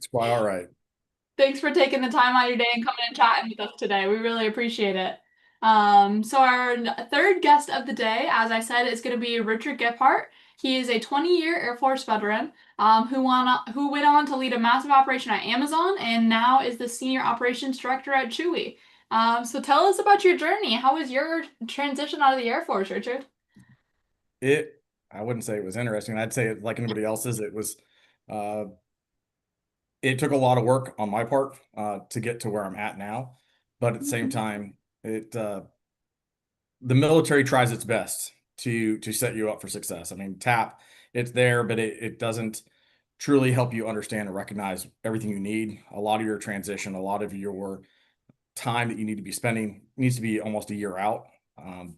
It's quite all right. Thanks for taking the time out of your day and coming and chatting with us today. We really appreciate it. So our third guest of the day, as I said, is going to be Richard Gephart. He is a 20-year Air Force veteran who went on to lead a massive operation at Amazon and now is the senior operations director at Chewy. So tell us about your journey. How was your transition out of the Air Force, Richard? It, I wouldn't say it was interesting. I'd say it like anybody else's. Uh, it took a lot of work on my part to get to where I'm at now, but at the same Mhm. time, the military tries its best to set you up for success. I mean, TAP, it's there, but it doesn't truly help you understand and recognize everything you need. A lot of your transition, a lot of your time that you need to be spending needs to be almost a year out. Um,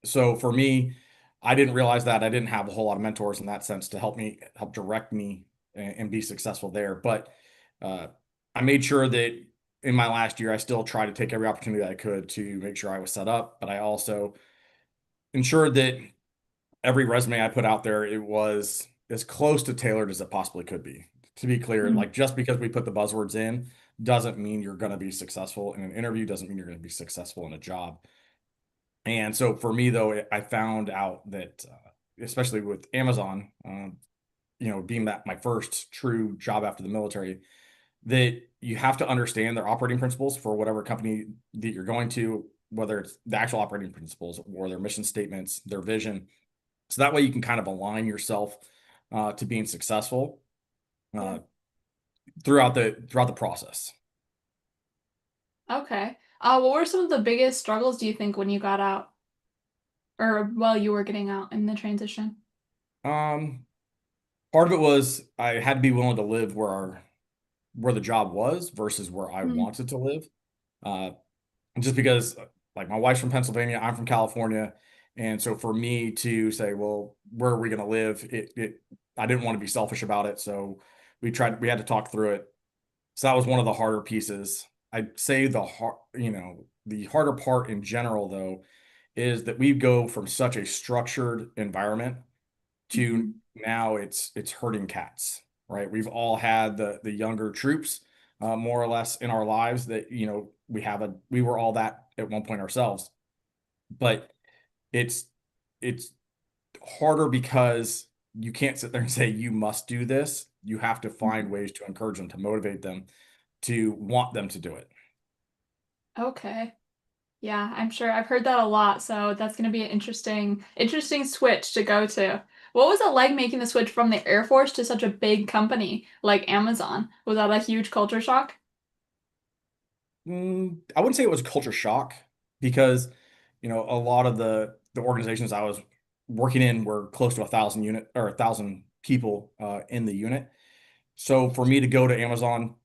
so for me, I didn't realize that I didn't have a whole lot of mentors in that sense to help direct me and be successful there. But uh, I made sure that in my last year, I still tried to take every opportunity that I could to make sure I was set up. But I also ensured that every resume I put out there, it was as close to tailored as it possibly could be. To be clear, Mhm. like just because we put the buzzwords in doesn't mean you're going to be successful in an interview, doesn't mean you're going to be successful in a job. And so for me, though, I found out that, especially with Amazon, being that my first true job after the military, that you have to understand their operating principles for whatever company that you're going to, whether it's the actual operating principles or their mission statements, their vision. So that way you can kind of align yourself to being successful Yeah. uh, throughout the process. Okay. What were some of the biggest struggles do you think when you got out or while you were getting out in the transition? Um, Part of it was I had to be willing to live where the job was versus where I Mm. wanted to live. Uh, just because like my wife's from Pennsylvania, I'm from California, and so for me to say, well, where are we going to live? I didn't want to be selfish about it, so we had to talk through it. So that was one of the harder pieces. I'd say the harder part in general though is that we go from such a structured environment to Mhm. now it's herding cats, right? We've all had the younger troops more or less in our lives that we were all that at one point ourselves, but it's it's harder because you can't sit there and say you must do this. You have to find Mhm. ways to encourage them, to motivate them, to want them to do it. Okay. Yeah, I'm sure I've heard that a lot, so that's going to be an interesting switch to go to. What was it like making the switch from the Air Force to such a big company like Amazon? Was that a huge culture shock? I wouldn't say it was culture shock because, a lot of the organizations I was working in were close to 1,000 unit or 1,000 people in the unit. So for me to go to Amazon,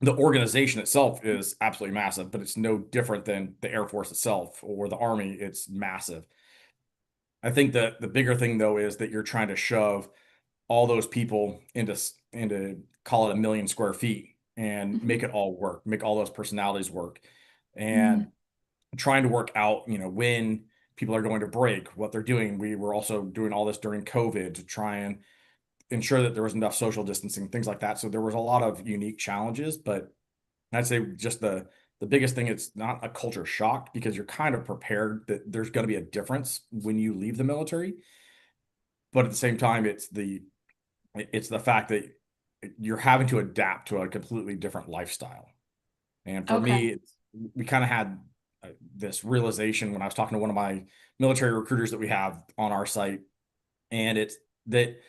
the organization itself is absolutely massive, but it's no different than the Air Force itself or the Army. It's massive. I think that the bigger thing though is that you're trying to shove all those people into call it 1 million square feet and Mhm. make it all work, make all those personalities work. Mm. And trying to work out, when people are going to break, what they're doing. We were also doing all this during COVID to try and ensure that there was enough social distancing, things like that. So there was a lot of unique challenges, but I'd say just the biggest thing, it's not a culture shock because you're kind of prepared that there's going to be a difference when you leave the military. But at the same time, it's the fact that you're having to adapt to a completely different lifestyle. And for Okay. me, we kind of had this realization when I was talking to one of my military recruiters that we have on our site, and it's that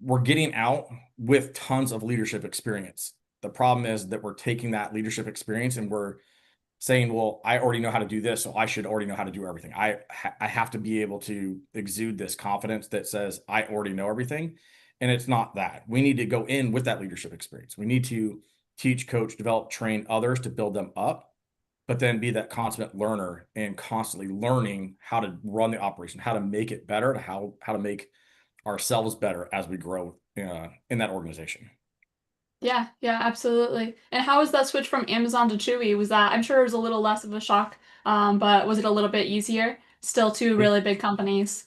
we're getting out with tons of leadership experience. The problem is that we're taking that leadership experience and we're saying, well, I already know how to do this, so I should already know how to do everything. I have to be able to exude this confidence that says I already know everything. And it's not that. We need to go in with that leadership experience. We need to teach, coach, develop, train others to build them up, but then be that consummate learner and constantly learning how to run the operation, how to make it better, to how to make ourselves better as we grow in that organization. Yeah, yeah, absolutely. And how was that switch from Amazon to Chewy? Was that, I'm sure it was a little less of a shock, but was it a little bit easier? Still two It really big companies.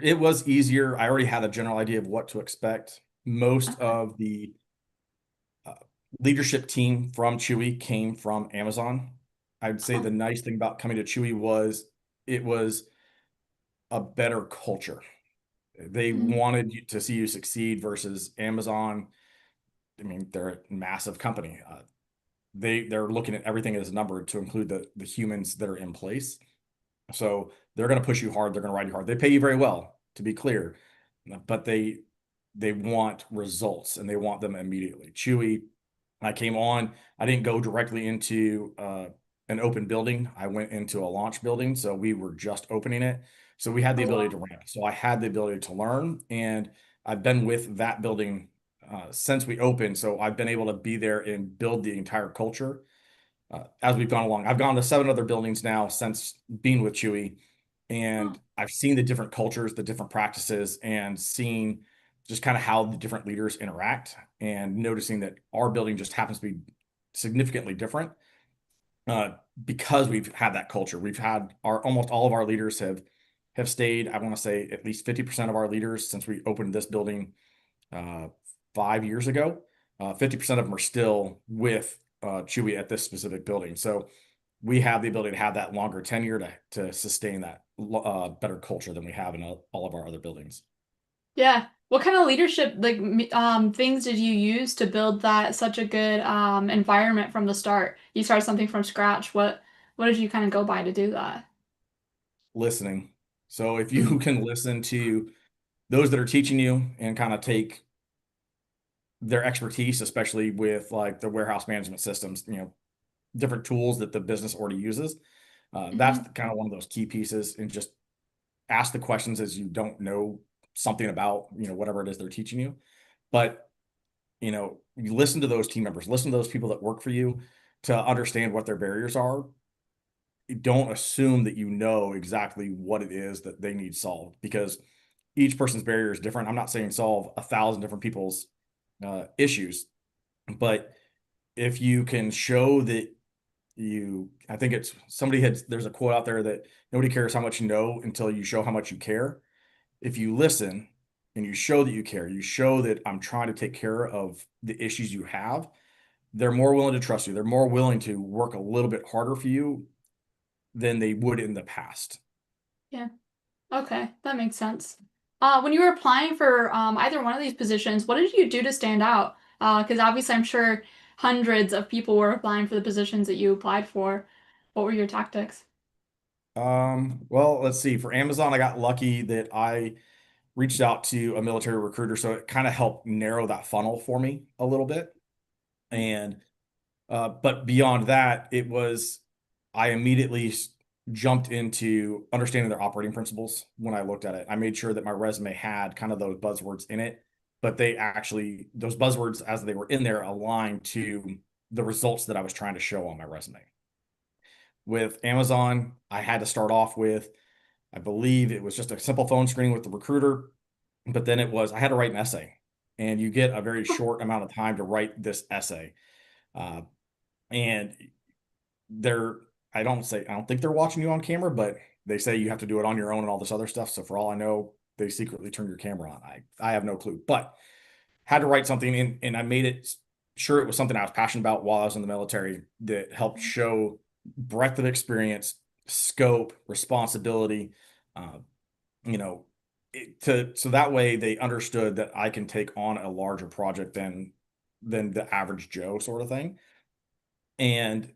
it was easier. I already had a general idea of what to expect. Most Okay. of the leadership team from Chewy came from Amazon. I'd say the Oh, nice thing about coming to Chewy was it was a better culture. They mhm. wanted you to see you succeed versus Amazon. I mean, they're a massive company. They're looking at everything as a number to include the humans that are in place. So they're going to push you hard. They're going to ride you hard. They pay you very well, to be clear, but they want results and they want them immediately. Chewy, I came on. I didn't go directly into an open building. I went into a launch building, so we were just opening it. So we had the Oh, ability wow. to ramp. So I had the ability to learn, and I've been with that building since we opened. So I've been able to be there and build the entire culture as we've gone along. I've gone to 7 other buildings now since being with Chewy, and Oh, I've seen the different cultures, the different practices, and seen just kind of how the different leaders interact, and noticing that our building just happens to be significantly different uh, because we've had that culture. We've had our almost all of our leaders have stayed. I want to say at least 50% of our leaders since we opened this building uh, 5 years ago. 50% of them are still with Chewy at this specific building. So we have the ability to have that longer tenure to sustain that better culture than we have in all of our other buildings. yeah. What kind of leadership things did you use to build that such a good environment from the start? You started something from scratch. What did you kind of go by to do that? Listening. So if you can listen to those that are teaching you and kind of take their expertise, especially with like the warehouse management systems, different tools that the business already uses. That's Hmm. kind of one of those key pieces, and just ask the questions as you don't know something about, whatever it is they're teaching you. But, you listen to those team members, listen to those people that work for you to understand what their barriers are. You don't assume that you know exactly what it is that they need solved because each person's barrier is different. I'm not saying solve 1,000 different people's issues, but if you can show that I think it's somebody there's a quote out there that nobody cares how much you know until you show how much you care. If you listen and you show that you care, you show that I'm trying to take care of the issues you have, they're more willing to trust you. They're more willing to work a little bit harder for you than they would in the past. Yeah. Okay, that makes sense. When you were applying for either one of these positions, what did you do to stand out? Because obviously, I'm sure hundreds of people were applying for the positions that you applied for. What were your tactics? Well, let's see. For Amazon, I got lucky that I reached out to a military recruiter, so it kind of helped narrow that funnel for me a little bit. And but beyond that, I immediately jumped into understanding their operating principles when I looked at it. I made sure that my resume had kind of those buzzwords in it, but those buzzwords as they were in there aligned to the results that I was trying to show on my resume. With Amazon, I had to start off with, I believe it was just a simple phone screen with the recruiter, but then I had to write an essay, and you get a very short amount of time to write this essay. Uh, and they're I don't think they're watching you on camera, but they say you have to do it on your own and all this other stuff. So for all I know, they secretly turn your camera on. I have no clue, but had to write something in, and I made it sure it was something I was passionate about while I was in the military that helped show breadth of experience, scope, responsibility, uh, you know, so that way they understood that I can take on a larger project than the average Joe sort of thing. And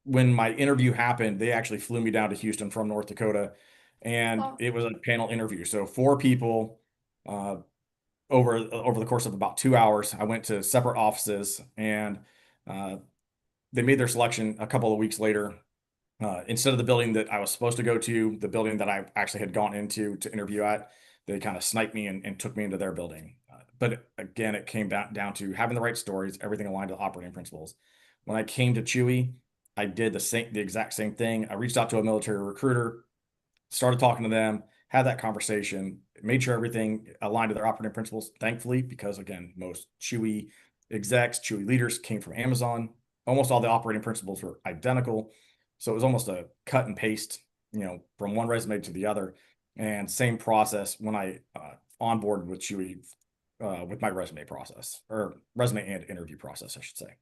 when my interview happened, they actually flew me down to Houston from North Dakota, and Oh, it was a panel interview. So 4 people uh, over the course of about 2 hours. I went to separate offices, and uh, they made their selection a couple of weeks later. Instead of the building that I was supposed to go to, the building that I actually had gone into to interview at, they kind of sniped me and took me into their building. But again, it came down to having the right stories, everything aligned to operating principles. When I came to Chewy, I did the exact same thing. I reached out to a military recruiter, started talking to them, had that conversation, made sure everything aligned to their operating principles. Thankfully, because again, most Chewy execs, Chewy leaders came from Amazon. Almost all the operating principles were identical. So it was almost a cut and paste, from one resume to the other. And same process when I onboarded with Chewy. with my resume process, or resume and interview process, I should say.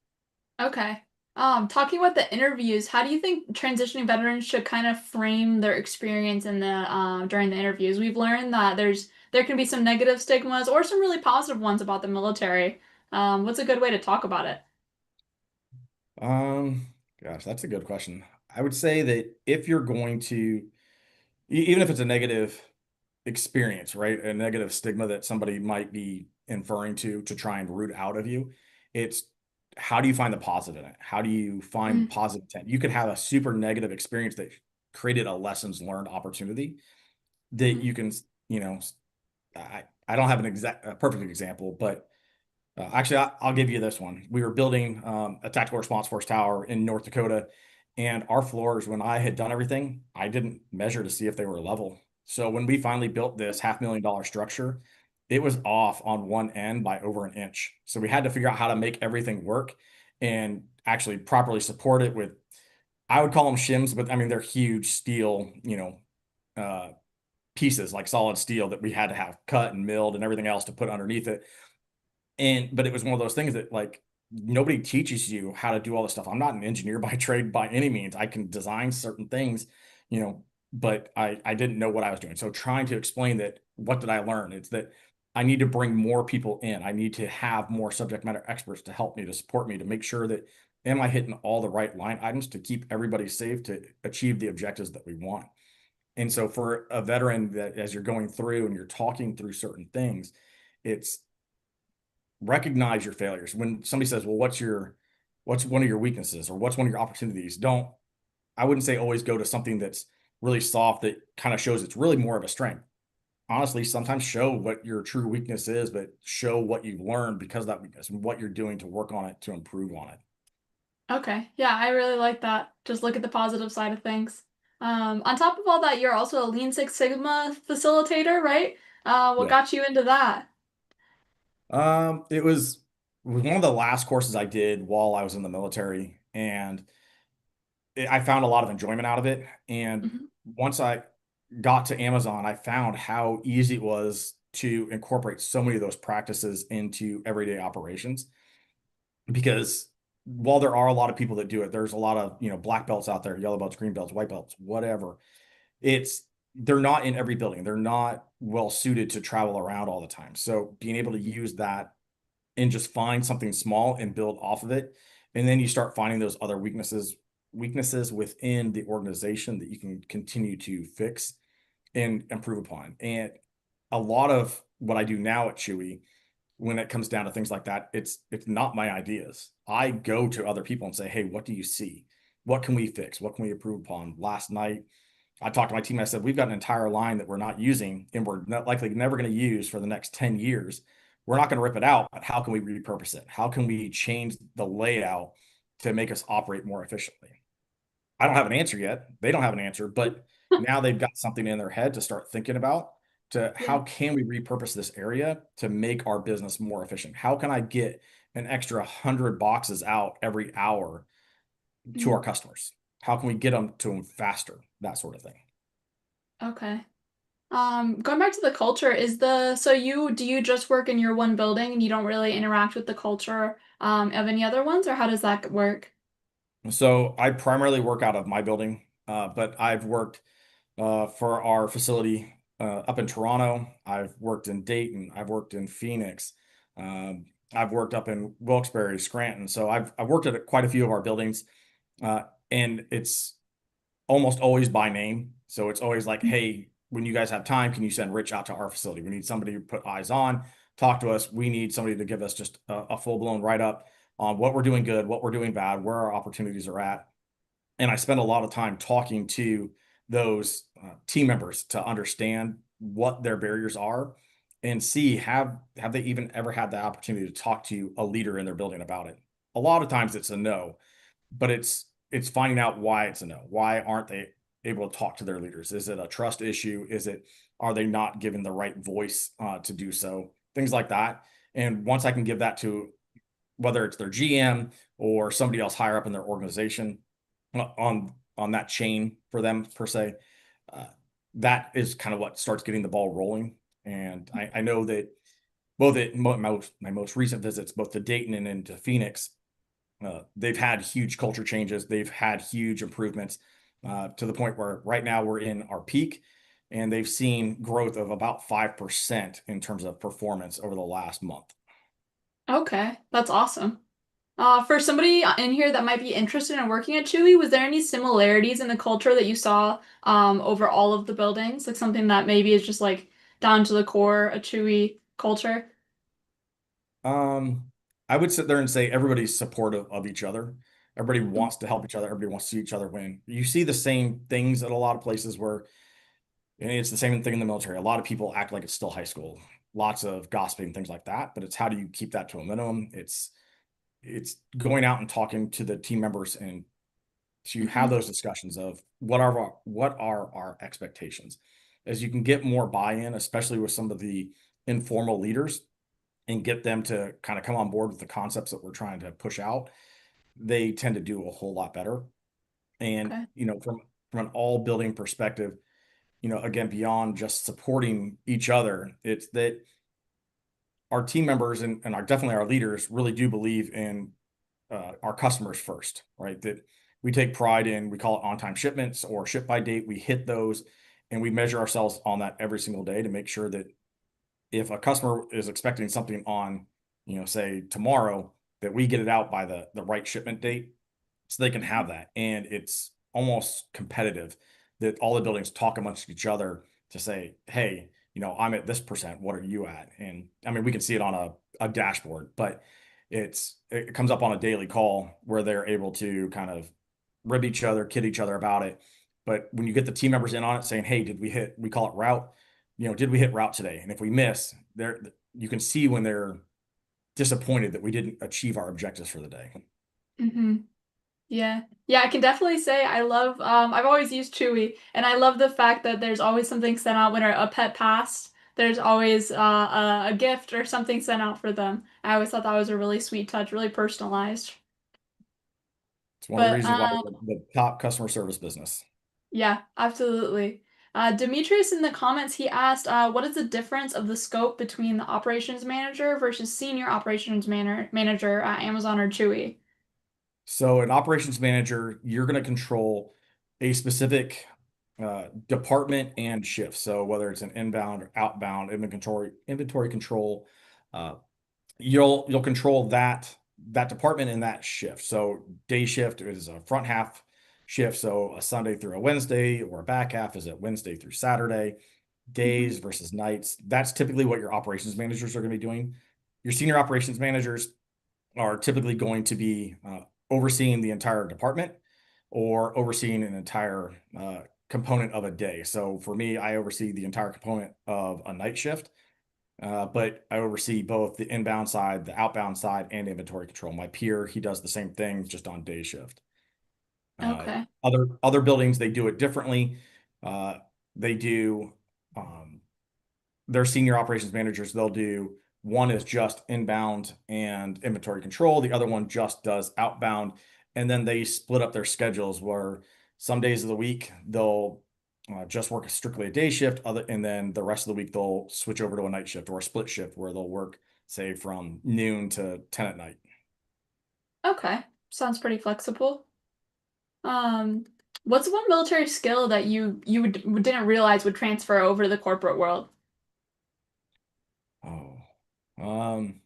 Okay. Talking about the interviews, how do you think transitioning veterans should kind of frame their experience in the during the interviews? We've learned that there can be some negative stigmas or some really positive ones about the military. What's a good way to talk about it? Um, Gosh, that's a good question. I would say that if you're going to, even if it's a negative experience, right? A negative stigma that somebody might be inferring to try and root out of you. It's how do you find the positive in it? How do you find Mm, positive intent? You could have a super negative experience that created a lessons learned opportunity that mm, you can, you know, I don't have an exact a perfect example, but actually, I'll give you this one. We were building a tactical response force tower in North Dakota, and our floors, when I had done everything, I didn't measure to see if they were level. So when we finally built this $500,000 structure, it was off on one end by over an inch. So we had to figure out how to make everything work and actually properly support it with, I would call them shims, but I mean, they're huge steel, uh, pieces like solid steel that we had to have cut and milled and everything else to put underneath it. But it was one of those things that like nobody teaches you how to do all this stuff. I'm not an engineer by trade by any means. I can design certain things, but I didn't know what I was doing. So trying to explain that, what did I learn? It's that I need to bring more people in. I need to have more subject matter experts to help me, to support me, to make sure that am I hitting all the right line items to keep everybody safe to achieve the objectives that we want. And so for a veteran, that as you're going through and you're talking through certain things, it's recognize your failures. When somebody says, "Well, what's one of your weaknesses or what's one of your opportunities?" Don't I wouldn't say always go to something that's really soft that kind of shows it's really more of a strength. Honestly, sometimes show what your true weakness is, but show what you've learned because of that weakness and what you're doing to work on it to improve on it. okay. Yeah, I really like that. Just look at the positive side of things. On top of all that, you're also a Lean Six Sigma facilitator, right? What Yeah. got you into that? It was one of the last courses I did while I was in the military, and I found a lot of enjoyment out of it. And Mhm. once I got to Amazon, I found how easy it was to incorporate so many of those practices into everyday operations. Because while there are a lot of people that do it, there's a lot of, black belts out there, yellow belts, green belts, white belts, whatever. It's they're not in every building. They're not well suited to travel around all the time. So being able to use that and just find something small and build off of it. And then you start finding those other weaknesses within the organization that you can continue to fix and improve upon. And a lot of what I do now at Chewy, when it comes down to things like that, it's not my ideas. I go to other people and say, "Hey, what do you see? What can we fix? What can we improve upon?" Last night, I talked to my team. I said, "We've got an entire line that we're not using and we're not likely never going to use for the next 10 years. We're not going to rip it out, but how can we repurpose it? How can we change the layout to make us operate more efficiently?" I don't have an answer yet. They don't have an answer, but now they've got something in their head to start thinking about, to Yeah. how can we repurpose this area to make our business more efficient? How can I get an extra 100 boxes out every hour to our Mm, customers? How can we get them to them faster? That sort of thing. okay. Going back to the culture, so do you just work in your one building and you don't really interact with the culture of any other ones, or how does that work? So I primarily work out of my building, but I've worked for our facility up in Toronto. I've worked in Dayton. I've worked in Phoenix. I've worked up in Wilkes-Barre, Scranton. So I've worked at quite a few of our buildings, and it's almost always by name. So it's always like, "Hey, when you guys have time, can you send Rich out to our facility? We need somebody to put eyes on, talk to us. We need somebody to give us just a full-blown write-up on what we're doing good, what we're doing bad, where our opportunities are at." And I spend a lot of time talking to those team members to understand what their barriers are and see, have they even ever had the opportunity to talk to a leader in their building about it. A lot of times it's a no, but it's finding out why it's a no. Why aren't they able to talk to their leaders? Is it a trust issue? Are they not given the right voice to do so? Things like that. And once I can give that to, whether it's their GM or somebody else higher up in their organization, on that chain for them per se, uh, that is kind of what starts getting the ball rolling. And I know that both at my most recent visits, both to Dayton and into Phoenix, they've had huge culture changes. They've had huge improvements to the point where right now we're in our peak, and they've seen growth of about 5% in terms of performance over the last month. Okay, that's awesome. For somebody in here that might be interested in working at Chewy, was there any similarities in the culture that you saw over all of the buildings? Like something that maybe is just like down to the core a Chewy culture? Um, I would sit there and say everybody's supportive of each other. Everybody wants to help each other. Everybody wants to see each other win. You see the same things at a lot of places where, and it's the same thing in the military. A lot of people act like it's still high school. Lots of gossiping, things like that. But it's how do you keep that to a minimum? It's going out and talking to the team members and to have Hmm. those discussions of what are our expectations. As you can get more buy-in, especially with some of the informal leaders, and get them to kind of come on board with the concepts that we're trying to push out, they tend to do a whole lot better. And Okay. from an all building perspective, again, beyond just supporting each other, it's that our team members and definitely our leaders really do believe in our customers first, right? That we take pride in, we call it on-time shipments or ship by date. We hit those and we measure ourselves on that every single day to make sure that if a customer is expecting something on, say tomorrow, that we get it out by the right shipment date so they can have that. And it's almost competitive that all the buildings talk amongst each other to say, hey, I'm at this percent. What are you at? And I mean, we can see it on a dashboard, but it comes up on a daily call where they're able to kind of rib each other, kid each other about it. But when you get the team members in on it saying, hey, we call it route, did we hit route today? And if we miss, you can see when they're disappointed that we didn't achieve our objectives for the day. Hmm. Yeah. Yeah, I can definitely say I love I've always used Chewy and I love the fact that there's always something sent out when a pet passed. There's always a gift or something sent out for them. I always thought that was a really sweet touch, really personalized. It's one of the But reasons why we're the top customer service business. yeah, absolutely. Demetrius in the comments, he asked, what is the difference of the scope between the operations manager versus senior operations manager at Amazon or Chewy? So, an operations manager, you're going to control a specific department and shift. So, whether it's an inbound or outbound inventory control, uh, you'll control that department and that shift. So, day shift is a front half shift. So, a Sunday through a Wednesday, or a back half is a Wednesday through Saturday. Hmm. Days versus nights. That's typically what your operations managers are going to be doing. Your senior operations managers are typically going to be overseeing the entire department or overseeing an entire component of a day. So for me, I oversee the entire component of a night shift, but I oversee both the inbound side, the outbound side, and inventory control. My peer, he does the same thing just on day shift. Uh, Okay. other buildings, they do it differently. Uh, they do their senior operations managers, they'll do one is just inbound and inventory control, the other one just does outbound. And then they split up their schedules where some days of the week they'll just work strictly a day shift, and then the rest of the week they'll switch over to a night shift or a split shift where they'll work, say, from noon to 10 at night. Okay. Sounds pretty flexible. Um, what's one military skill that didn't realize would transfer over to the corporate world? Oh, um,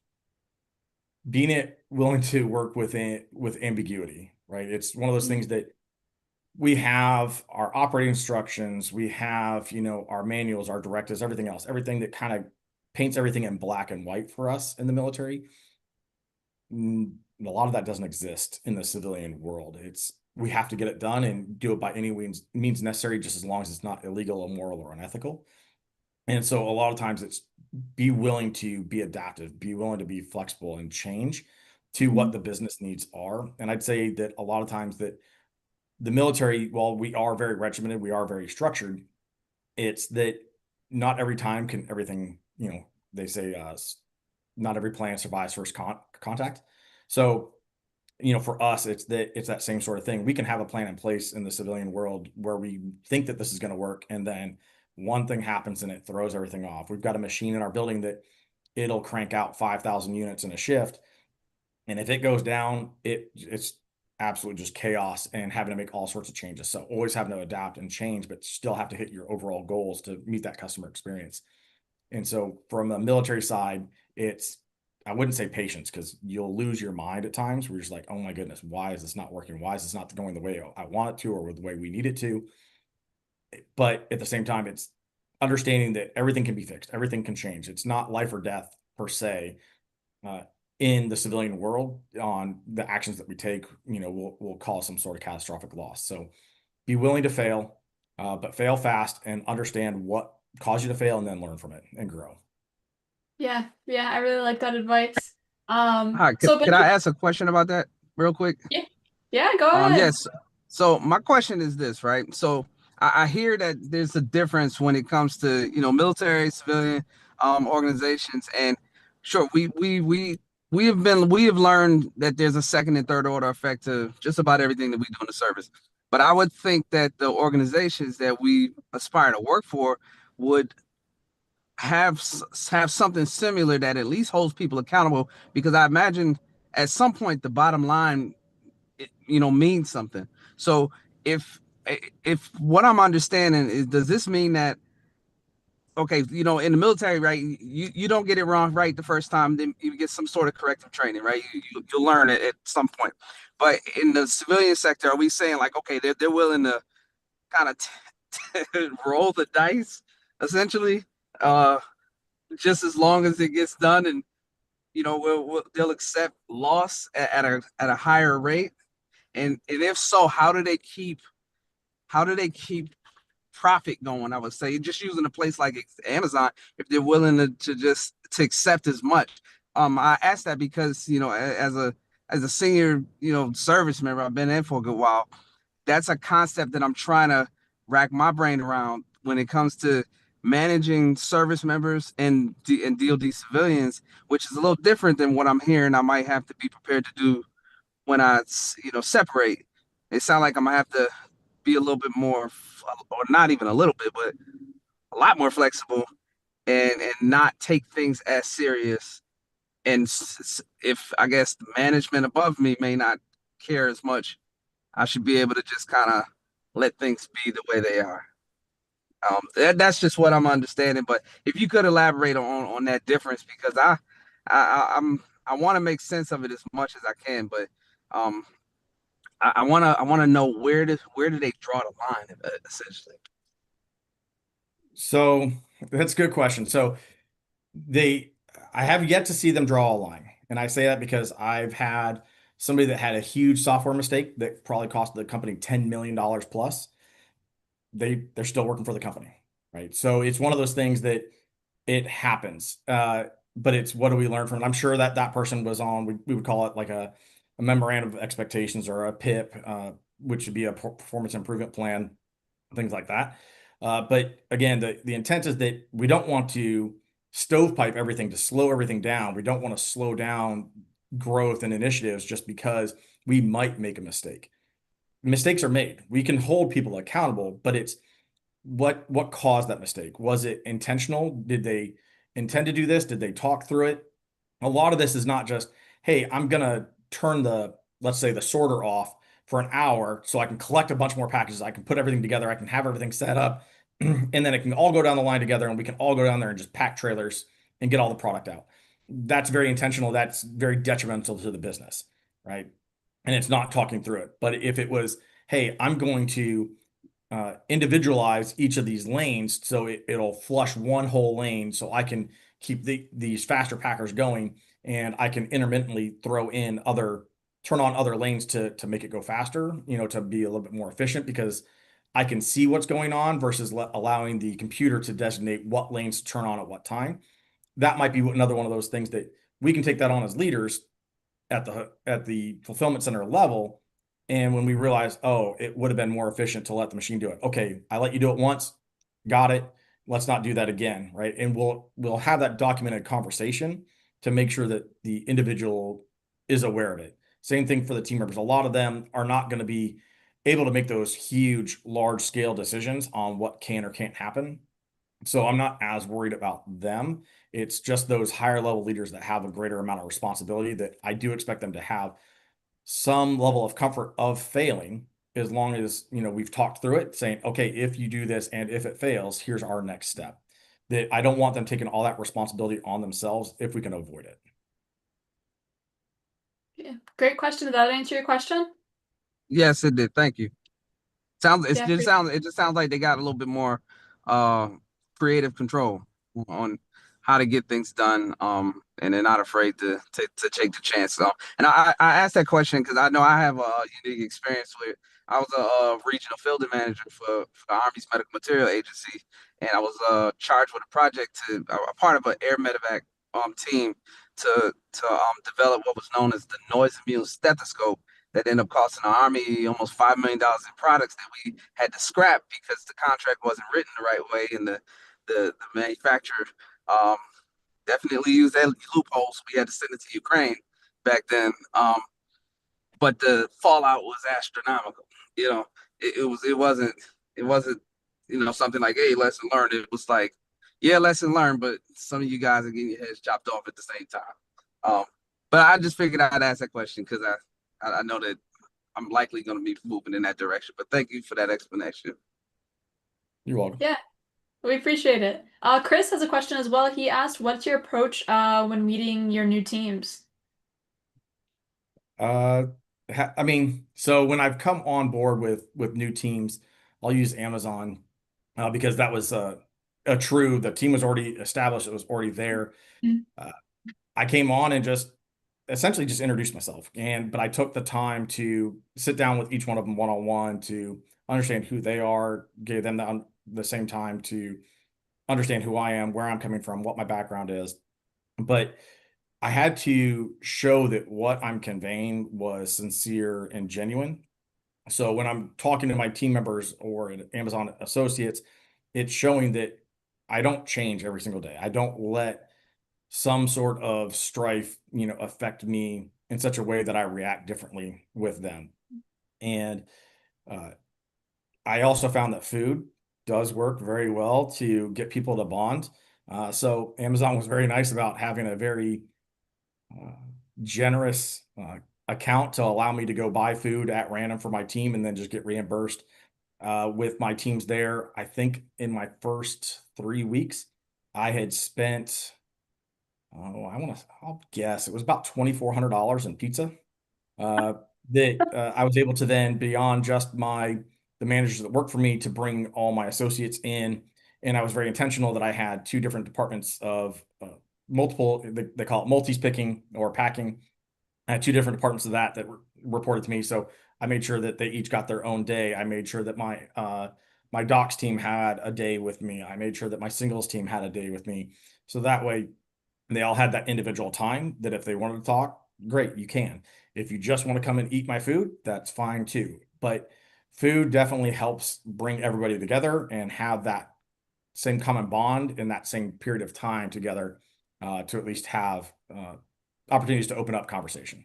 being it willing to work with ambiguity, right? It's one of those things that we have our operating instructions, we have, our manuals, our directives, everything else, everything that kind of paints everything in black and white for us in the military. A lot of that doesn't exist in the civilian world. We have to get it done and do it by any means necessary, just as long as it's not illegal, immoral, or unethical. And so a lot of times it's be willing to be adaptive, be willing to be flexible and change to what Mhm. the business needs are. And I'd say that a lot of times that the military, while we are very regimented, we are very structured, it's that not every time can everything, they say not every plan survives first contact. So, for us, it's that same sort of thing. We can have a plan in place in the civilian world where we think that this is going to work, and then one thing happens and it throws everything off. We've got a machine in our building that it'll crank out 5,000 units in a shift. And if it goes down, it's absolutely just chaos and having to make all sorts of changes. So always having to adapt and change, but still have to hit your overall goals to meet that customer experience. And so from the military side, it's, I wouldn't say patience, because you'll lose your mind at times where you're just like, oh my goodness, why is this not working? Why is this not going the way I want it to, or the way we need it to? But at the same time, it's understanding that everything can be fixed, everything can change. It's not life or death per se, uh, in the civilian world. On the actions that we take, will cause some sort of catastrophic loss. So be willing to fail, but fail fast and understand what caused you to fail, and then learn from it and grow. Yeah, yeah, I really like that advice. Hi, So could I Benji, ask a question about that real quick? yeah, yeah, go ahead. Yes. So my question is this, right? So I hear that there's a difference when it comes to, military, civilian organizations, and sure, we have learned that there's a second and third order effect to just about everything that we do in the service. But I would think that the organizations that we aspire to work for would have something similar that at least holds people accountable, because I imagine at some point the bottom line, means something. So if if what I'm understanding is, does this mean that, okay, in the military, right, you don't get it wrong right the first time, then you get some sort of corrective training, right? You'll learn it at some point. But in the civilian sector, are we saying like, okay, they're willing to kind of roll the dice essentially, uh just as long as it gets done, and they'll accept loss at a higher rate? And if so, how do they keep profit going? I would say, just using a place like Amazon, if they're willing to just to accept as much. I asked that because, as a senior, service member, I've been in for a good while. That's a concept that I'm trying to rack my brain around when it comes to managing service members and DoD civilians, which is a little different than what I'm hearing I might have to be prepared to do when I, separate. It sounds like I'm gonna have to be a little bit more, or not even a little bit, but a lot more flexible, and not take things as serious. And if, I guess, the management above me may not care as much, I should be able to just kind of let things be the way they are. That's just what I'm understanding. But if you could elaborate on that difference, because I want to make sense of it as much as I can, but um, I wanna know, where do they draw the line, essentially. So that's a good question. So they, I have yet to see them draw a line. And I say that because I've had somebody that had a huge software mistake that probably cost the company $10 million plus. They're still working for the company, right? So it's one of those things that it happens. But it's, what do we learn from it? I'm sure that that person was on, we would call it like a memorandum of expectations, or a PIP, which would be a performance improvement plan, things like that. But again, the intent is that we don't want to stovepipe everything to slow everything down. We don't want to slow down growth and initiatives just because we might make a mistake. Mistakes are made. We can hold people accountable, but it's what caused that mistake? Was it intentional? Did they intend to do this? Did they talk through it? A lot of this is not just, hey, I'm gonna turn the, let's say, the sorter off for an hour so I can collect a bunch more packages. I can put everything together. I can have everything set up, and then it can all go down the line together, and we can all go down there and just pack trailers and get all the product out. That's very intentional. That's very detrimental to the business, right? And it's not talking through it. But if it was, hey, I'm going to individualize each of these lanes so it'll flush one whole lane so I can keep these faster packers going, and I can intermittently turn on other lanes to make it go faster, to be a little bit more efficient, because I can see what's going on versus allowing the computer to designate what lanes to turn on at what time. That might be another one of those things that we can take that on as leaders at the fulfillment center level. And when we realize, oh, it would have been more efficient to let the machine do it. Okay, I let you do it once, got it. Let's not do that again, right? And we'll have that documented conversation to make sure that the individual is aware of it. Same thing for the team members. A lot of them are not going to be able to make those huge, large scale decisions on what can or can't happen. So I'm not as worried about them. It's just those higher level leaders that have a greater amount of responsibility that I do expect them to have some level of comfort of failing, as long as, we've talked through it, saying, okay, if you do this and if it fails, here's our next step. That I don't want them taking all that responsibility on themselves if we can avoid it. Yeah. Great question. Did that answer your question? Yes, it did. Thank you. Jeffrey. It just sounds like they got a little bit more uh creative control on how to get things done. And they're not afraid to take the chance. And I asked that question because I know I have a unique experience with. I was a regional fielding manager for the Army's Medical Material Agency, and I was charged with a project a part of an air medevac team to develop what was known as the noise immune stethoscope that ended up costing the Army almost $5 million in products that we had to scrap because the contract wasn't written the right way, and the manufacturer um, definitely used that loophole. So we had to send it to Ukraine back then. But the fallout was astronomical. You know, it wasn't something like, hey, lesson learned. It was like, yeah, lesson learned, but some of you guys are getting your heads chopped off at the same time. Um, but I just figured I'd ask that question because I know that I'm likely going to be moving in that direction. But thank you for that explanation. You're welcome. Yeah, we appreciate it. Chris has a question as well. He asked, what's your approach when meeting your new teams? Uh, I mean, so when I've come on board with new teams, I'll use Amazon because that was a true. The team was already established; it was already there. Mm. Uh, I came on and just essentially just introduced myself, but I took the time to sit down with each one of them one on one to understand who they are, gave them the same time to understand who I am, where I'm coming from, what my background is. But I had to show that what I'm conveying was sincere and genuine. So when I'm talking to my team members or Amazon associates, it's showing that I don't change every single day. I don't let some sort of strife, affect me in such a way that I react differently with them. And uh, I also found that food does work very well to get people to bond. So Amazon was very nice about having a very uh, generous account to allow me to go buy food at random for my team and then just get reimbursed with my teams there. I think in my first 3 weeks, I had spent, I'll guess it was about $2,400 in pizza. Uh, that I was able to then, beyond just the managers that work for me, to bring all my associates in. And I was very intentional that I had two different departments of multiple, they call it multi-picking or packing. I had two different departments of that reported to me. So I made sure that they each got their own day. I made sure that my docs team had a day with me. I made sure that my singles team had a day with me. So that way they all had that individual time that if they wanted to talk, great, you can. If you just want to come and eat my food, that's fine too. But food definitely helps bring everybody together and have that same common bond in that same period of time together to at least have opportunities to open up conversation.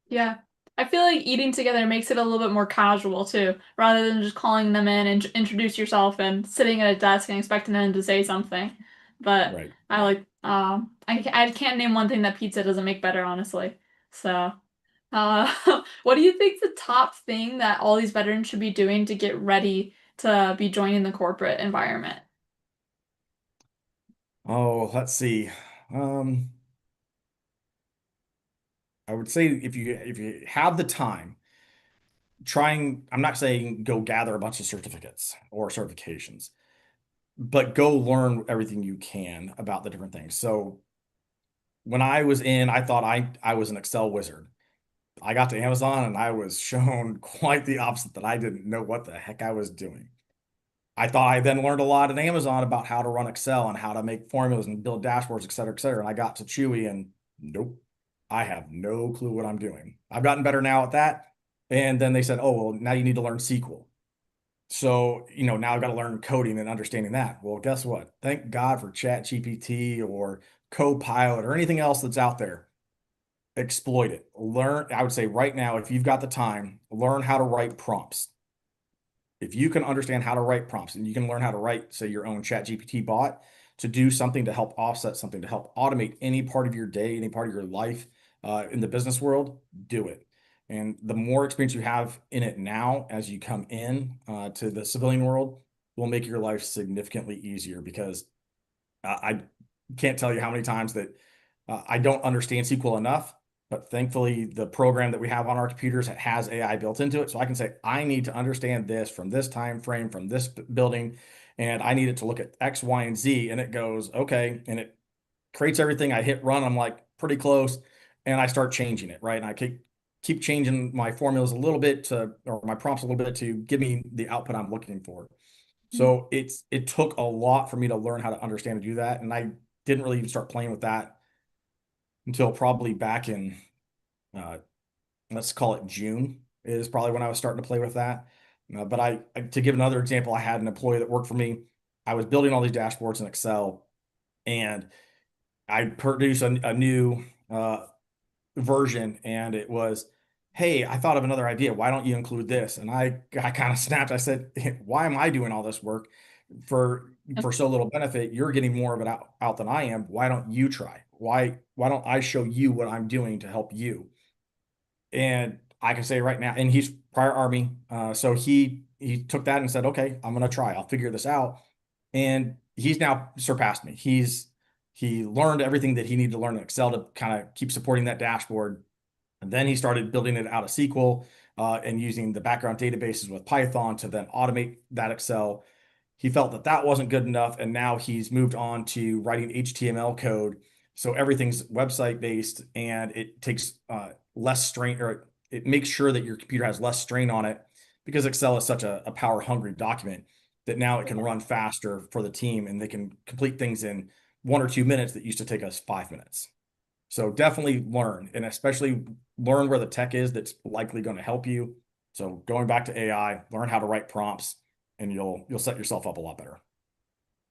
Yeah. I feel like eating together makes it a little bit more casual too, rather than just calling them in and introduce yourself and sitting at a desk and expecting them to say something. But Right. I like, I can't name one thing that pizza doesn't make better, honestly. So, what do you think the top thing that all these veterans should be doing to get ready to be joining the corporate environment? Oh, let's see. Um, I would say if you have the time, I'm not saying go gather a bunch of certificates or certifications, but go learn everything you can about the different things. So when I was in, I thought I was an Excel wizard. I got to Amazon and I was shown quite the opposite, that I didn't know what the heck I was doing. I thought I then learned a lot at Amazon about how to run Excel and how to make formulas and build dashboards, et cetera, et cetera. And I got to Chewy and nope, I have no clue what I'm doing. I've gotten better now at that. And then they said, oh, well, now you need to learn SQL. So, now I've got to learn coding and understanding that. Well, guess what? Thank God for Chat GPT or Copilot or anything else that's out there. Exploit it. Learn, I would say right now, if you've got the time, learn how to write prompts. if you can understand how to write prompts and you can learn how to write, say, your own chat GPT bot to do something to help offset something, to help automate any part of your day, any part of your life in the business world, do it. And the more experience you have in it now as you come in to the civilian world will make your life significantly easier because I can't tell you how many times that I don't understand SQL enough, but thankfully the program that we have on our computers has AI built into it. So I can say, I need to understand this from this time frame, from this building, and I need it to look at X, Y, and Z. And it goes, okay. And it creates everything. I hit run. I'm like pretty close. And I start changing it, right? And I keep changing my formulas a little bit or my prompts a little bit to give me the output I'm looking for. So it took a lot for me to learn how to understand and do that. And I didn't really even start playing with that until probably back in uh, let's call it June is probably when I was starting to play with that. But to give another example, I had an employee that worked for me. I was building all these dashboards in Excel, and I produced a new version, and it was, hey, I thought of another idea. Why don't you include this? And I kind of snapped. I said, why am I doing all this work for so little benefit? You're getting more of it out than I am. Why don't you try? Why don't I show you what I'm doing to help you? And I can say right now, and he's prior Army, so he took that and said, okay, I'm gonna try. I'll figure this out. And he's now surpassed me. He learned everything that he needed to learn in Excel to kind of keep supporting that dashboard. And then he started building it out of SQL and using the background databases with Python to then automate that Excel. He felt that that wasn't good enough, and now he's moved on to writing HTML code. So everything's website based, and it takes less strain, or it makes sure that your computer has less strain on it because Excel is such a power hungry document that now it can run faster for the team, and they can complete things in 1 or 2 minutes that used to take us 5 minutes. So definitely learn, and especially learn where the tech is that's likely going to help you. So going back to AI, learn how to write prompts, and you'll set yourself up a lot better.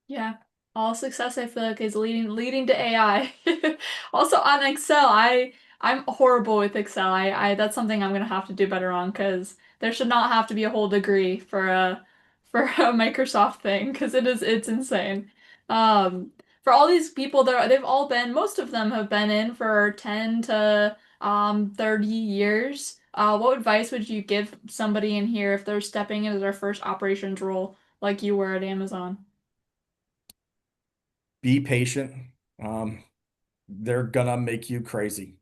Yeah. All success I feel like is leading to AI. Also on Excel, I'm horrible with Excel. I that's something I'm gonna have to do better on because there should not have to be a whole degree for a Microsoft thing because it's insane. For all these people they've all been most of them have been in for 10 to 30 years. What advice would you give somebody in here if they're stepping into their first operations role like you were at Amazon? Be patient. Um, they're gonna make you crazy.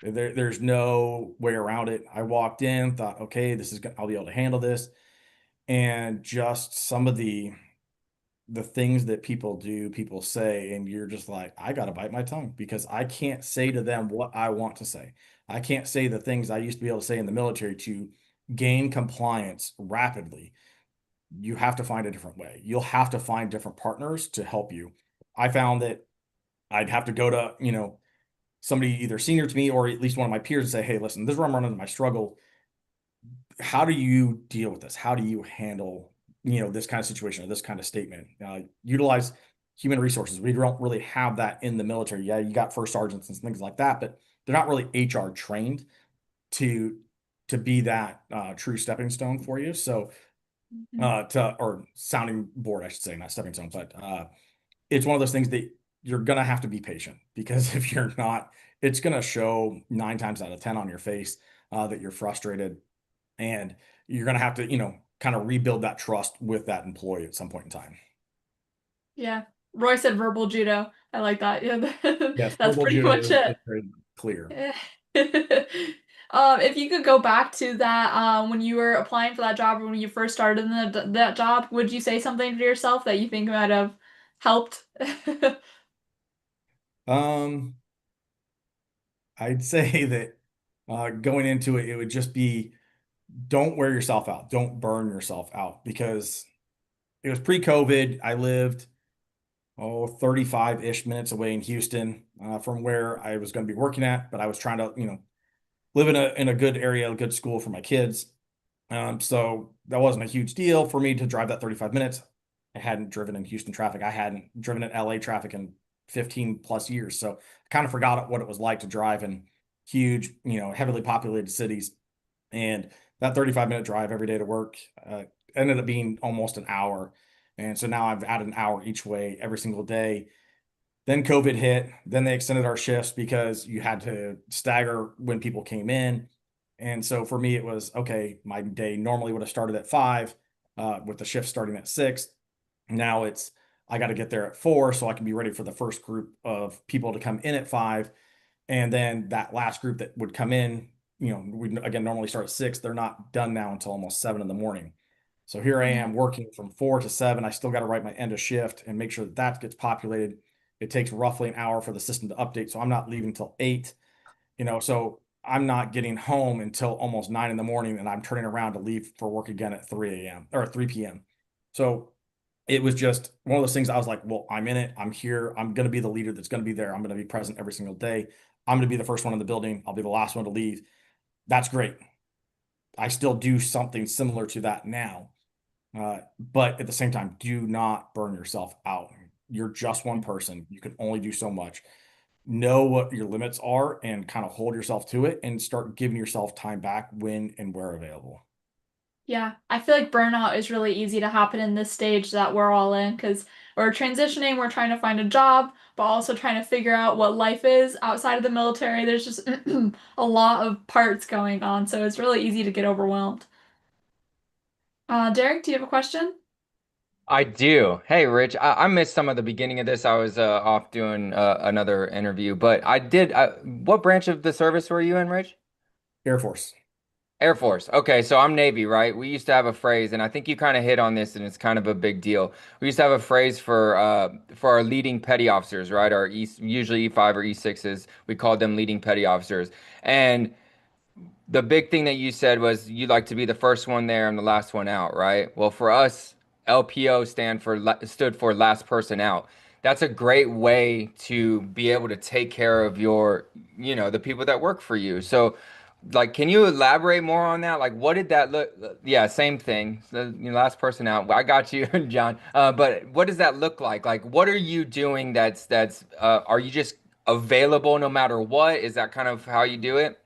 There's no way around it. I walked in, thought, okay, I'll be able to handle this. And just some of the things that people do, people say, and you're just like, I gotta bite my tongue because I can't say to them what I want to say. I can't say the things I used to be able to say in the military to gain compliance rapidly. You have to find a different way. You'll have to find different partners to help you. I found that I'd have to go to, somebody either senior to me or at least one of my peers and say, hey, listen, this is where I'm running into my struggle. How do you deal with this? How do you handle, this kind of situation or this kind of statement? Utilize human resources. We don't really have that in the military. Yeah, you got first sergeants and things like that, but they're not really HR trained to be that true stepping stone for you. So or sounding board, I should say, not stepping stone, but it's one of those things that you're gonna have to be patient because if you're not, it's gonna show 9 times out of 10 on your face that you're frustrated, and you're gonna have to, kind of rebuild that trust with that employee at some point in time. Yeah. Roy said verbal judo. I like that. Yeah, Yes, that's verbal pretty judo much it. is very clear. If you could go back to that, when you were applying for that job or when you first started in that job, would you say something to yourself that you think might have helped? Um, I'd say that going into it, it would just be don't wear yourself out, don't burn yourself out because it was pre-COVID. I lived 35-ish minutes away in Houston from where I was going to be working at, but I was trying to, live in a good area, a good school for my kids. So that wasn't a huge deal for me to drive that 35 minutes. I hadn't driven in Houston traffic. I hadn't driven in LA traffic in 15 plus years. So I kind of forgot what it was like to drive in huge, heavily populated cities. And that 35-minute drive every day to work ended up being almost an hour. And so now I've added an hour each way every single day. Then COVID hit. Then they extended our shifts because you had to stagger when people came in. And so for me, it was okay. My day normally would have started at 5, with the shift starting at 6. Now it's I got to get there at 4 so I can be ready for the first group of people to come in at 5. And then that last group that would come in, we again normally start at 6. They're not done now until almost 7 in the morning. So here I Yeah. am working from 4 to 7. I still got to write my end of shift and make sure that that gets populated. It takes roughly an hour for the system to update. So I'm not leaving until 8, so I'm not getting home until almost 9 in the morning, and I'm turning around to leave for work again at 3 a.m. or 3 p.m. So it was just one of those things. I was like, well, I'm in it. I'm here. I'm going to be the leader that's going to be there. I'm going to be present every single day. I'm going to be the first one in the building. I'll be the last one to leave. That's great. I still do something similar to that now. But at the same time, do not burn yourself out. You're just one person. You can only do so much. Know what your limits are and kind of hold yourself to it and start giving yourself time back when and where available. Yeah, I feel like burnout is really easy to happen in this stage that we're all in because we're transitioning, we're trying to find a job, but also trying to figure out what life is outside of the military. There's just a lot of parts going on, so it's really easy to get overwhelmed. Derek, do you have a question? I do. Hey, Rich, I missed some of the beginning of this. I was off doing another interview, but I did. What branch of the service were you in, Rich? Air Force. Air Force. Okay, so I'm Navy, right? We used to have a phrase, and I think you kind of hit on this, and it's kind of a big deal. We used to have a phrase for our leading petty officers, right? Our usually E5 or E6s. We called them leading petty officers, and the big thing that you said was you like to be the first one there and the last one out, right? Well, for us, LPO stood for last person out. That's a great way to be able to take care of the people that work for you. So, like, can you elaborate more on that? Like, what did that look? Yeah, same thing. So, last person out. I got you, John. But what does that look like? Like, what are you doing? Are you just available no matter what? Is that kind of how you do it?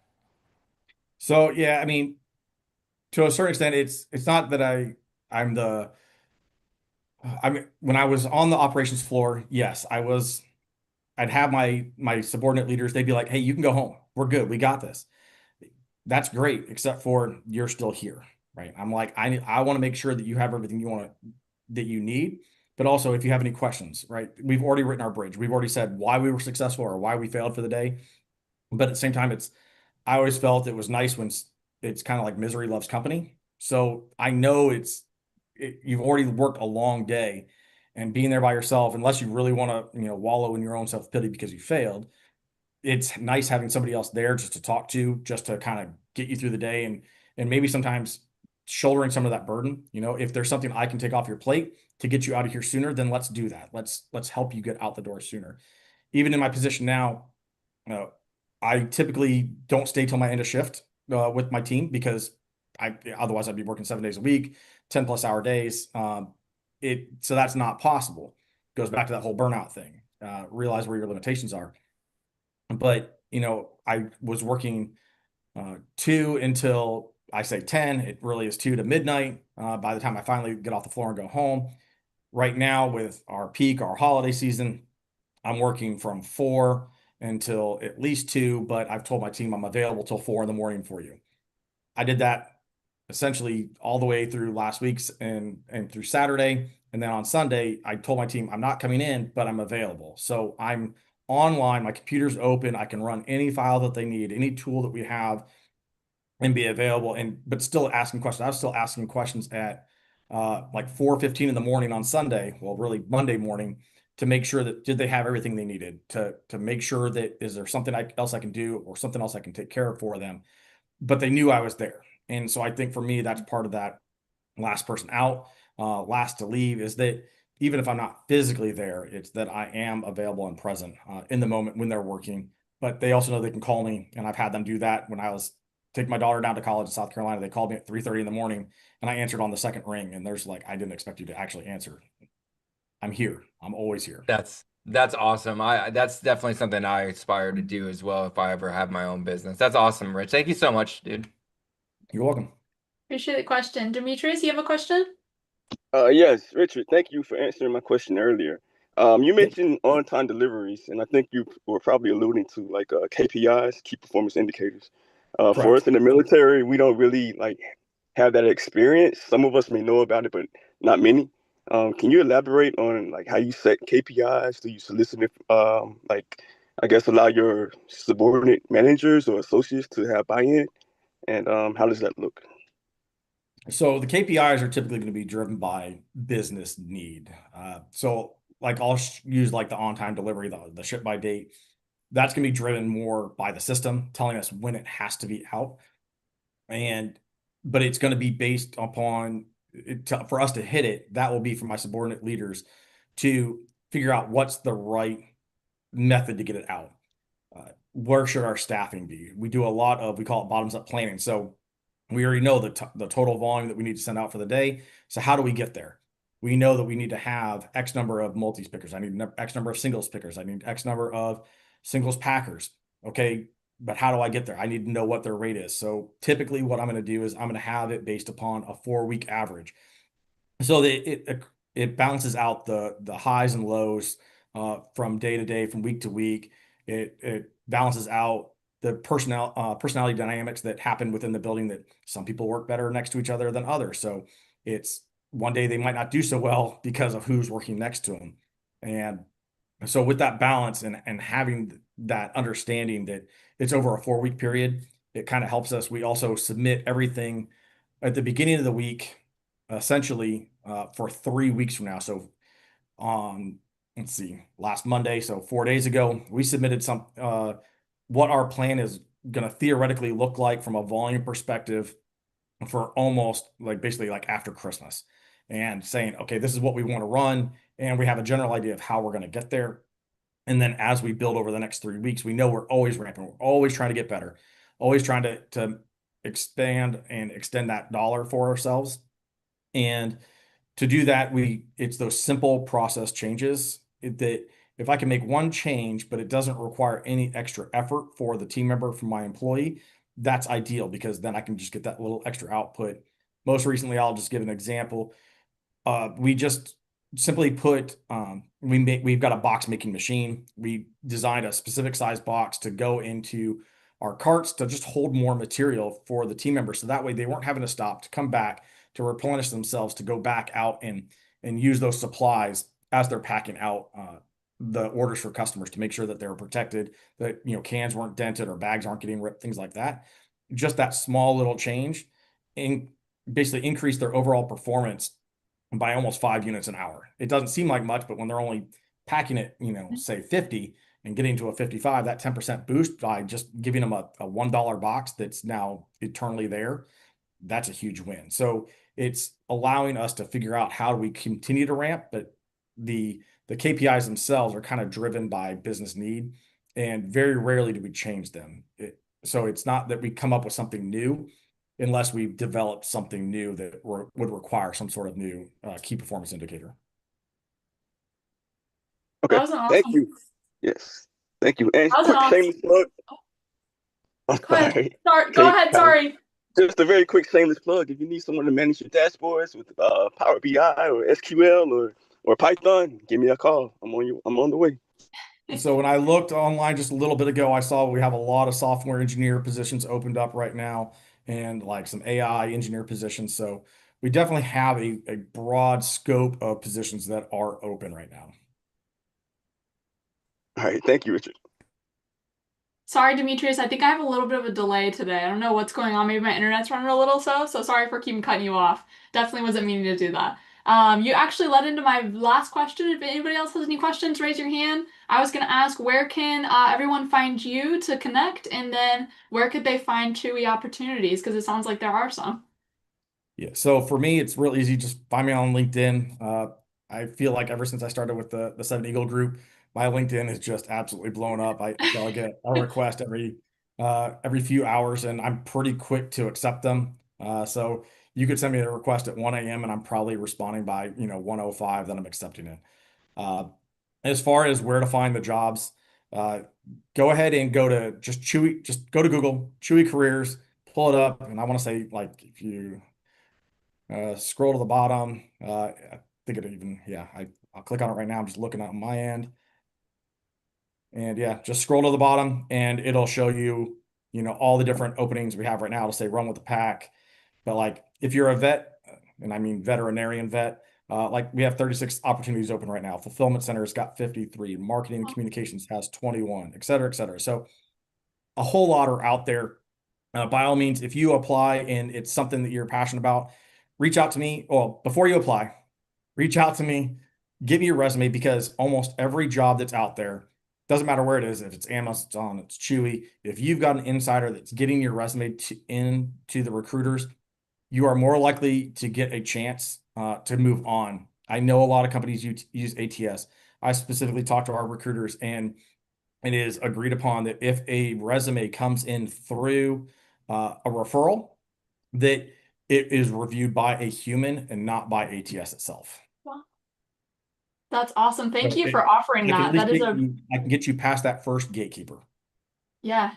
So yeah, I mean, to a certain extent, it's not that I'm the I mean, when I was on the operations floor, yes, I'd have my subordinate leaders, they'd be like, "Hey, you can go home. We're good. We got this." That's great, except for you're still here, right? I'm like, I want to make sure that you have everything that you need, but also if you have any questions, right? We've already written our bridge. We've already said why we were successful or why we failed for the day. But at the same time, I always felt it was nice when it's kind of like misery loves company. So I know you've already worked a long day, and being there by yourself, unless you really want to, wallow in your own self-pity because you failed, it's nice having somebody else there just to talk to, just to kind of get you through the day, and maybe sometimes shouldering some of that burden. If there's something I can take off your plate to get you out of here sooner, then let's do that. Let's help you get out the door sooner. Even in my position now, uh, I typically don't stay till my end of shift with my team because otherwise I'd be working 7 days a week, 10 plus hour days. So that's not possible. Goes back to that whole burnout thing. Realize where your limitations are. But I was working 2 until I say 10. It really is 2 to midnight. By the time I finally get off the floor and go home. Right now, with our peak, our holiday season, I'm working from 4 until at least 2, but I've told my team I'm available till 4 in the morning for you. I did that essentially all the way through last week's and through Saturday. And then on Sunday, I told my team I'm not coming in, but I'm available. So I'm online, my computer's open, I can run any file that they need, any tool that we have, and be available, but still asking questions. I was still asking questions at like 4:15 in the morning on Sunday, well, really Monday morning, to make sure that did they have everything they needed to make sure that is there something else I can do or something else I can take care of for them. But they knew I was there. And so I think for me, that's part of that last person out, last to leave, is that even if I'm not physically there, it's that I am available and present in the moment when they're working. But they also know they can call me, and I've had them do that when I was taking my daughter down to college in South Carolina. They called me at 3:30 in the morning, and I answered on the second ring. And there's like, I didn't expect you to actually answer. I'm here. I'm always here. That's awesome. That's definitely something I aspire to do as well if I ever have my own business. That's awesome, Rich. Thank you so much, dude. You're welcome. Appreciate the question. Demetrius, you have a question? Yes, Richard, thank you for answering my question earlier. You Yep, mentioned on-time deliveries, and I think you were probably alluding to like KPIs, key performance indicators. For correct. us in the military, we don't really like have that experience. Some of us may know about it, but not many. Can you elaborate on like how you set KPIs? Do you solicit like I guess allow your subordinate managers or associates to have buy-in? And how does that look? So the KPIs are typically going to be driven by business need. So like I'll use like the on-time delivery, the ship by date. That's going to be driven more by the system telling us when it has to be out. And but it's going to be based upon for us to hit it. That will be for my subordinate leaders to figure out what's the right method to get it out. Where should our staffing be? We do a lot of, we call it bottoms up planning. So we already know the total volume that we need to send out for the day. So how do we get there? We know that we need to have X number of multi pickers. I need X number of singles pickers. I need X number of singles packers. Okay, but how do I get there? I need to know what their rate is. So typically, what I'm going to do is I'm going to have it based upon a 4 week average. So it balances out the highs and lows from day to day, from week to week. It balances out the personality dynamics that happen within the building, that some people work better next to each other than others. So it's one day they might not do so well because of who's working next to them. And so with that balance and having that understanding that it's over a 4 week period, it kind of helps us. We also submit everything at the beginning of the week, essentially for 3 weeks from now. So on, let's see, last Monday, so 4 days ago, we submitted what our plan is going to theoretically look like from a volume perspective for almost like basically like after Christmas, and saying, okay, this is what we want to run. And we have a general idea of how we're going to get there. And then as we build over the next 3 weeks, we know we're always ramping. We're always trying to get better, always trying to expand and extend that dollar for ourselves. And to do that, it's those simple process changes that if I can make one change, but it doesn't require any extra effort for the team member, from my employee, that's ideal, because then I can just get that little extra output. Most recently, I'll just give an example. We just simply put we've got a box making machine. We designed a specific size box to go into our carts to just hold more material for the team members, so that way they weren't having to stop to come back to replenish themselves, to go back out and use those supplies as they're packing out the orders for customers, to make sure that they're protected, that cans weren't dented or bags aren't getting ripped, things like that. Just that small little change and basically increase their overall performance by almost 5 units an hour. It doesn't seem like much, but when they're only packing it, say 50 and getting to a 55, that 10% boost by just giving them a $1 box that's now eternally there, that's a huge win. So it's allowing us to figure out how do we continue to ramp, but the KPIs themselves are kind of driven by business need, and very rarely do we change them. So it's not that we come up with something new unless we've developed something new that would require some sort of new key performance indicator. Okay, That was an thank awesome. you. Yes, thank you. And That was an quick awesome. shameless plug. I'm Go ahead. sorry. Go ahead. Sorry. Just a very quick shameless plug. If you need someone to manage your dashboards with Power BI or SQL or Python, give me a call. I'm on the way. So when I looked online just a little bit ago, I saw we have a lot of software engineer positions opened up right now, and like some AI engineer positions. So we definitely have a broad scope of positions that are open right now. All right, thank you, Richard. Sorry, Demetrius. I think I have a little bit of a delay today. I don't know what's going on. Maybe my internet's running a little so sorry for keeping cutting you off. Definitely wasn't meaning to do that. You actually led into my last question. If anybody else has any questions, raise your hand. I was going to ask, where can everyone find you to connect? And then where could they find Chewy opportunities? Because it sounds like there are some. Yeah. So for me, it's real easy. Just find me on LinkedIn. I feel like ever since I started with the Seven Eagle group, my LinkedIn is just absolutely blown up. I feel I get a request every few hours, and I'm pretty quick to accept them. So you could send me a request at 1 a.m. and I'm probably responding by 1:05, then I'm accepting it. Uh, as far as where to find the jobs, uh, go ahead and go to just go to Google, Chewy careers, pull it up. And I want to say, like, if you Scroll to the bottom. I think it even, yeah, I'll click on it right now. I'm just looking on my end. And yeah, just scroll to the bottom and it'll show you, all the different openings we have right now. It'll say run with the pack. But like if you're a vet, and I mean veterinarian vet, like we have 36 opportunities open right now. Fulfillment Center's got 53, marketing and communications has 21, et cetera, et cetera. So a whole lot are out there. By all means, if you apply and it's something that you're passionate about, reach out to me. Well, before you apply, reach out to me, give me your resume because almost every job that's out there, doesn't matter where it is, if it's Amazon, it's Chewy, if you've got an insider that's getting your resume into the recruiters, you are more likely to get a chance to move on. I know a lot of companies use ATS. I specifically talked to our recruiters, and it is agreed upon that if a resume comes in through a referral, that it is reviewed by a human and not by ATS itself. Wow. That's awesome. Thank But you for offering I can at that. least That is a I can get you past that first gatekeeper. Yeah.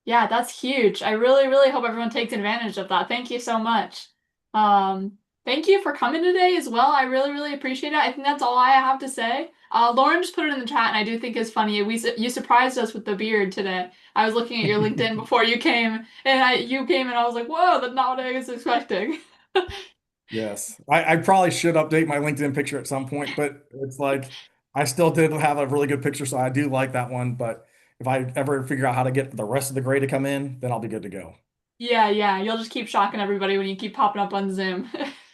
Yeah, that's huge. I really, really hope everyone takes advantage of that. Thank you so much. Thank you for coming today as well. I really, really appreciate it. I think that's all I have to say. Lauren just put it in the chat, and I do think it's funny. You surprised us with the beard today. I was looking at your LinkedIn before you came, and you came, and I was like, "Whoa, that's not what I was expecting." Yes, I probably should update my LinkedIn picture at some point, but it's like I still did have a really good picture, so I do like that one. But if I ever figure out how to get the rest of the gray to come in, then I'll be good to go. Yeah, yeah. You'll just keep shocking everybody when you keep popping up on Zoom.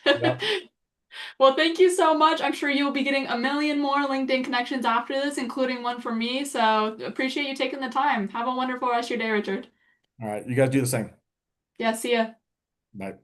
Yep. Well, thank you so much. I'm sure you'll be getting a million more LinkedIn connections after this, including one from me. So appreciate you taking the time. Have a wonderful rest of your day, Richard. All right, you guys do the same. Yeah, see ya. Bye.